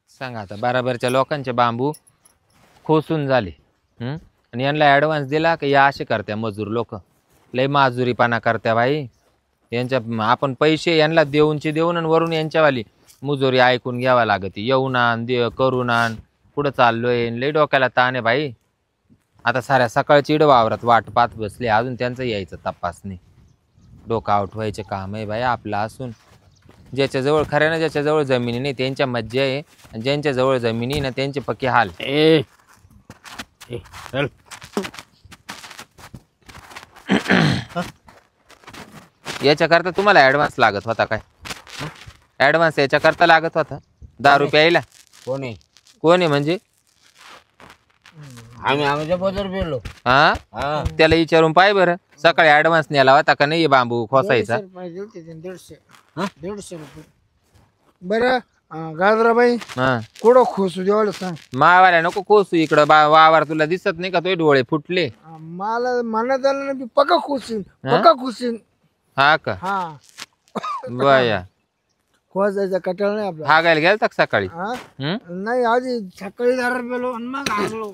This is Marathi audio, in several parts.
सांगा आता बराबरच्या लोकांचे बांबू खोसून झाले आणि यांना ॲडव्हान्स दिला की या असे करत्या मजूर लोक लय माजुरीपणा करत्या भाई यांच्या आपण पैसे यांना देऊनचे देऊन आणि वरून यांच्यावाली मुजुरी ऐकून घ्यावा लागते येऊन आण करून आण पुढं चाललोय लय डोक्याला ताण आहे भाई आता साऱ्या सकाळची इड वावरात वाट पाहत बसले अजून त्यांचं यायचं तपासणी डोकं आउट व्हायचे काम आहे भाई आपलं असून ज्याच्याजवळ खऱ्यानं ज्याच्याजवळ जमिनी नाही त्यांच्या मज्जा आहे आणि ज्यांच्याजवळ जमिनी ना त्यांचे पक्के हाल चल याच्याकरता तुम्हाला ॲडव्हान्स लागत होता काय ॲडव्हान्स याच्याकरता लागत होता दारू प्यायला कोण आहे कोण आहे म्हणजे आम्ही आमच्या बदल गेलो हा त्याला विचारून पाय बरं सकाळी ॲडव्हान्स न्यायला होता का नाही बांबू खोसायचा 150 रुपये बरं गाजराबाई हा कुठं खोसू देवाला सांग मावाल्या नको कोसू इकडं वावर तुला दिसत नाही का तुझे डोळे फुटले मला म्हणत आलं ना मी पक्का खुशीन हा का हा बया खोसायचा कटाळ नाही आपला हा गायला गेलता का सकाळी हा नाही आधी सकाळी दारू पेलो आणि मग आलो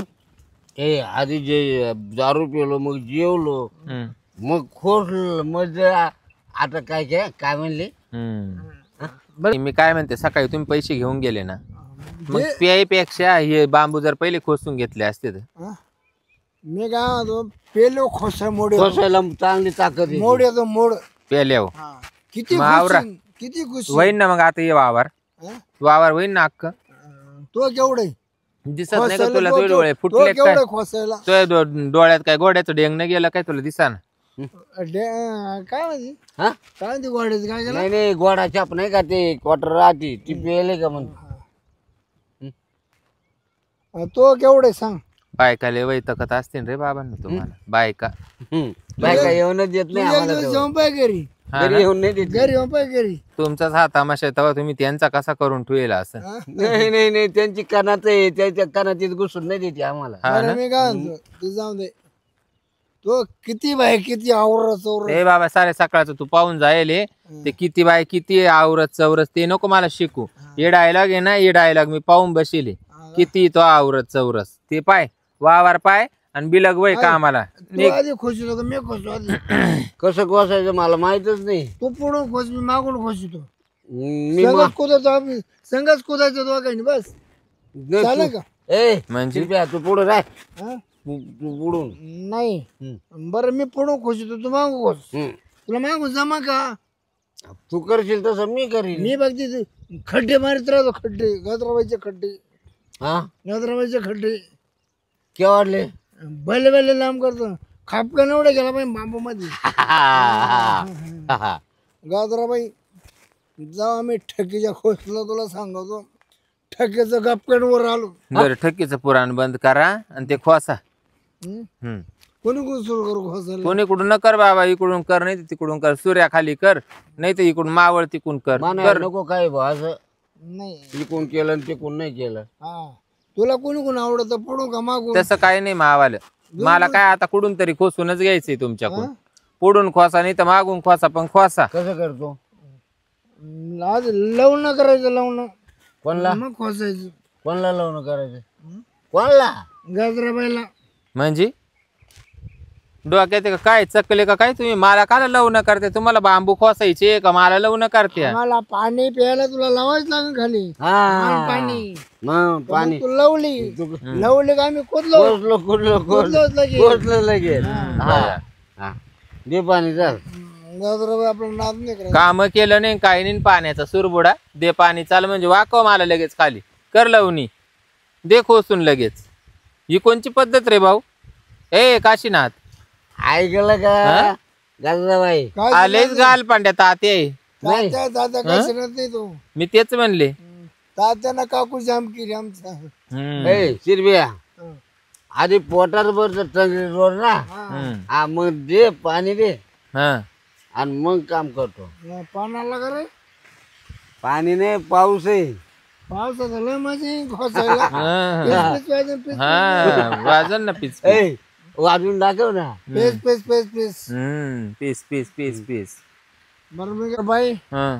आधी जे दारू पिलो मग जेवलो मग खोसलं मग आता काय म्हणले मी काय म्हणते सकाळी तुम्ही पैसे घेऊन गेले ना मग प्यायपेक्षा हे बांबू जर पहिले खोसून घेतले असते तर मी काय म्हणतो पेलो खोसा मोड खोसायला चांगली ताकद आहे. मोड येतो मोड प्याल्यावर किती मावरा. खुशीन, किती खुशी होईन ना मग आता ये वावर होईन ना अक्क तो केवढे दिसत नाही का तुला तुझे डोळे फुटले काय केवढे खोसायला तुझ्या डोळ्यात काय गोड्याचं डेंग न गेलं काय तुला दिसा ना काय म्हणते हा काय म्हणते गोड्याचं काय केलं नाही गोडा छाप नाही का ते क्वार्टर राहते ती पेले का म्हणून तो केवढे सांग बायका लय वैतकत असतील रे बाबांना तुम्हाला बायका बायका येऊनच देत नाही आम्हाला तेवढं. जेवण पाय घरी घरी येऊन नाही देत घरी येऊन पाय घरी तुमचाच हा तमाशा आहे तेव्हा तुम्ही त्यांचा कसा करून ठेवला असं नाही त्यांची कानात आहे त्याच्या कानात घुसून नाही देते आम्हाला अरे मी काय म्हणतो तू जाऊन दे तो किती बाय किती आवरत चौर ए बाबा सारे सकाळचं तू पाहून जायले ते किती बाय किती आवरत चौरस ते नको मला शिकू हे डायलॉग आहे ना हे डायलॉग मी पाहून बसिले किती तो आवरत चौरस ते पाय वावर पाय आणि बिलग वय का आम्हाला तू आधी खोशी होतो मी खोसतो आधी कसं कोसायचं मला माहितच नाही तू पुढून खोस मी मागून खोसितो मी संगच कुदायचो आम्ही संगच कुदायचो तो काही बस चालेल का म्हणजे शिरप्या, तू पुढे राह हा? तू पुढून नाही बरं मी पुढून खोसितो तू मागू खोस तुला मागू जमा का तू करशील तसं मी करीन मी बघते खड्डे मारित राहतो खड्डे गजराबाईचे खड्डे हा गजराबाईचे खड्डे केव्हा वाढले बैल लांब करतो खापका एवढे गेला पाहिजे बांबू मध्ये गाजराबाई जाऊ आम्ही ठकीच्या खोसला तुला सांगतो ठकेचं गपकन वर आलो बरं ठकीचं पुराण बंद करा आणि ते खोसा कोणी कोण सुरू करू खोसायला कोणी इकडून न कर बाबा इकडून कर नाही तर तिकडून कर सूर्याखाली कर नाही तर इकडून मावळ तिकडून कर मानायला नको काय बा असं नाही इकून केलं आणि तिकून नाही केलं हा तुला कोणी कोण आवडत पडू का मागून तसं काही नाही मावालं मला काय आता कुठून तरी खोसूनच घ्यायचंय तुमच्याकडून पुढून खोसा नाही तर मागून खोसा पण खोसा कसं करतो आज लवणं करायचं लवणं कोणला मग खोसायचं कोणला लग्न करायचं कोणला गाजराबाईला म्हणजे डोक्यात आहे का काय चकले का काय तुम्ही मला का लवणं करते तुम्हाला बांबू खोसायचे का मला लवणं करते मला पाणी प्यायला तुला लावायच लागेल खाली हा पाणी मग पाणी तू लवली का आम्ही कोदलो कोसलं लगेच हा दे पाणी चल गाजराबाई आपलं नाद नाही करायचं काम केलं नाही काही नाही पाण्याचा सुरबुडा दे पाणी चाल म्हणजे वाकव मला लगेच खाली कर लवणी दे खोसून लगेच ही कोणची पद्धत रे भाऊ ए काशीनाथ ऐकलं का गाजराबाई काय आलेच गाल पांड्या ताते तात्या कशी नाही तो मी तेच म्हणले तात्यानं काकू जाम केली आमचा ए शिरबिया आधी पोटात बर रोड ना हा मग दे पाणी दे हा आणि मग काम करतो पाण्याला का रे पाणी नाही पाऊस आहे पावसात लय माझी खोसायला हा वाजन ना पीस ए वाजून दाखव ना पेस पेस पेस पेस पीस पीस पीस पीस बरं मी का बाई हा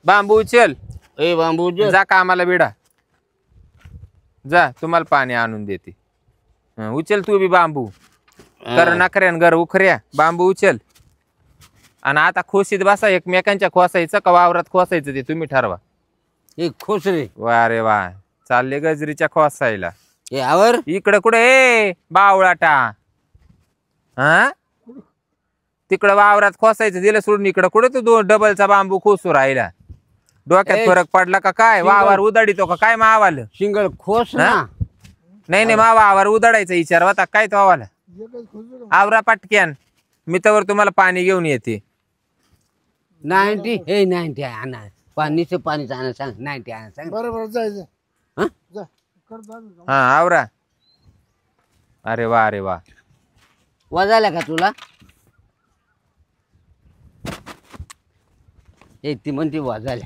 बांबू उचल, ए बांबू जा कामाला बिडा, जा तुम्हाला पाणी आणून देते. उचल तू बी बांबू, कर नखऱ्यान घर उखऱ्या, बांबू उचल. आणि आता खोशीत बसा, एकमेकांच्या खोसायचं का वावरात खोसायचं ते तुम्ही ठरवा. एक खोस रे. वा रे वा, चालले गजरीच्या खोसायला. ए आवर इकडे कुठे ए बावळाटा, हा तिकडं वावरात खोसायचं दिलं सोडून, इकडं कुठे तू डबलचा बांबू खोसू राहिला. डोक्यात फरक पडला का काय? वावर उदाडीतो का काय मावाल? सिंगल खोस ना. नाही नाही, मा वावर उदाडायचा विचार होता काय तो आवाला. आवरा पटक्यान, मी तर तुम्हाला पाणी घेऊन येते. 90 हे 90 आणा पाणीचं पाणीचं आणा सांग. 90 आणा सांग. बरोबर जायचं. हं? जा करतो आम्ही. हा आवरा. अरे वा अरे वा. वाजायला का तुला? ए ती म्हणते वाजायला.